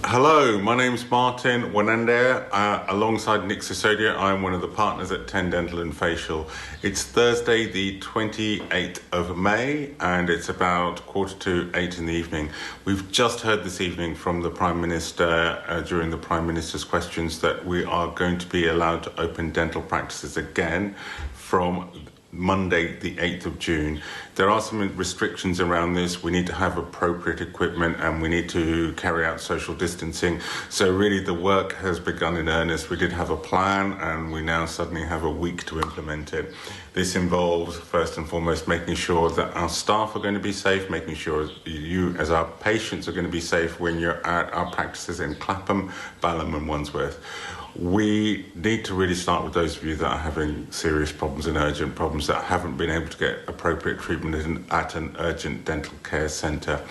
Hello, my name's Martin Wendaya. Alongside Nick Sisodia, I'm one of the partners at 10 Dental and Facial. It's Thursday, the 28th of May, and it's about 7:45 in the evening. We've just heard this evening from the Prime Minister during the Prime Minister's questions that we are going to be allowed to open dental practices again from Monday, the 8th of June. There are some restrictions around this. We need to have appropriate equipment and we need to carry out social distancing. So really the work has begun in earnest. We did have a plan and we now suddenly have a week to implement it. This involves, first and foremost, making sure that our staff are going to be safe, making sure you as our patients are going to be safe when you're at our practices in Clapham, Balham and Wandsworth. We need to really start with those of you that are having serious problems and urgent problems that haven't been able to get appropriate treatment at an urgent dental care centre.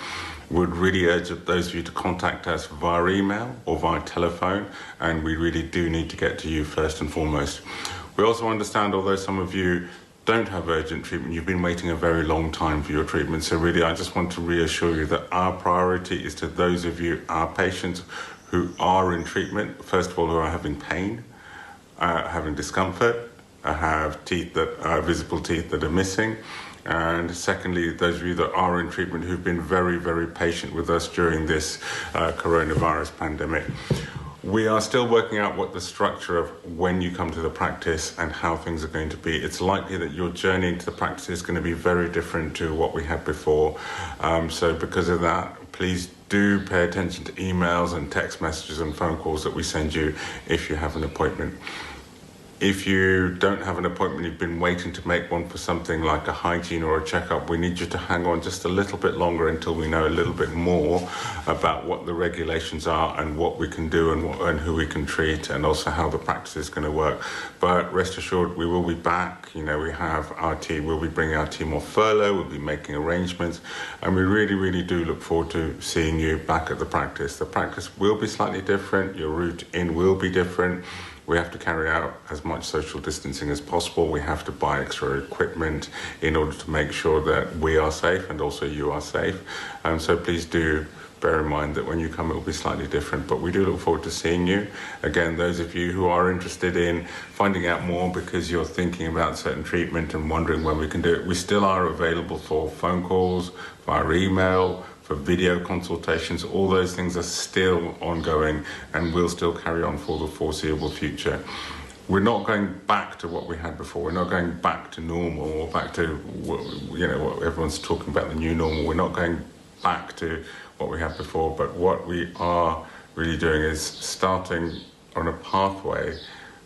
Would really urge those of you to contact us via email or via telephone, and we really do need to get to you first and foremost. We also understand, although some of you don't have urgent treatment, you've been waiting a very long time for your treatment. So really, I just want to reassure you that our priority is to those of you, our patients, who are in treatment, first of all, who are having pain, having discomfort, have teeth that are visible teeth that are missing. And secondly, those of you that are in treatment who've been very, very patient with us during this coronavirus pandemic. We are still working out what the structure of when you come to the practice and how things are going to be. It's likely that your journey into the practice is going to be very different to what we had before. So because of that, please do pay attention to emails and text messages and phone calls that we send you if you have an appointment. If you don't have an appointment, you've been waiting to make one for something like a hygiene or a checkup, we need you to hang on just a little bit longer until we know a little bit more about what the regulations are and what we can do and who we can treat, and also how the practice is going to work. But rest assured, we will be back. We have our team, we'll be bringing our team off furlough, we'll be making arrangements, and we really, really do look forward to seeing you back at the practice. The practice will be slightly different, your route in will be different. We have to carry out as much social distancing as possible. We have to buy extra equipment in order to make sure that we are safe and also you are safe. So please do bear in mind that when you come, it will be slightly different, but we do look forward to seeing you. Again, those of you who are interested in finding out more because you're thinking about certain treatment and wondering when we can do it, we still are available for phone calls, via email, for video consultations. All those things are still ongoing and will still carry on for the foreseeable future. We're not going back to what we had before. We're not going back to normal or back to what everyone's talking about, the new normal. We're not going back to what we had before, but what we are really doing is starting on a pathway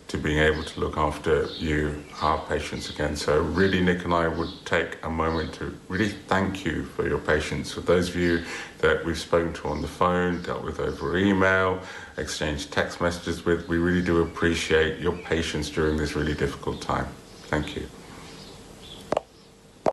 to being able to look after you, our patients again. So really, Nick and I would take a moment to really thank you for your patience. For those of you that we've spoken to on the phone, dealt with over email, exchanged text messages with, we really do appreciate your patience during this really difficult time. Thank you.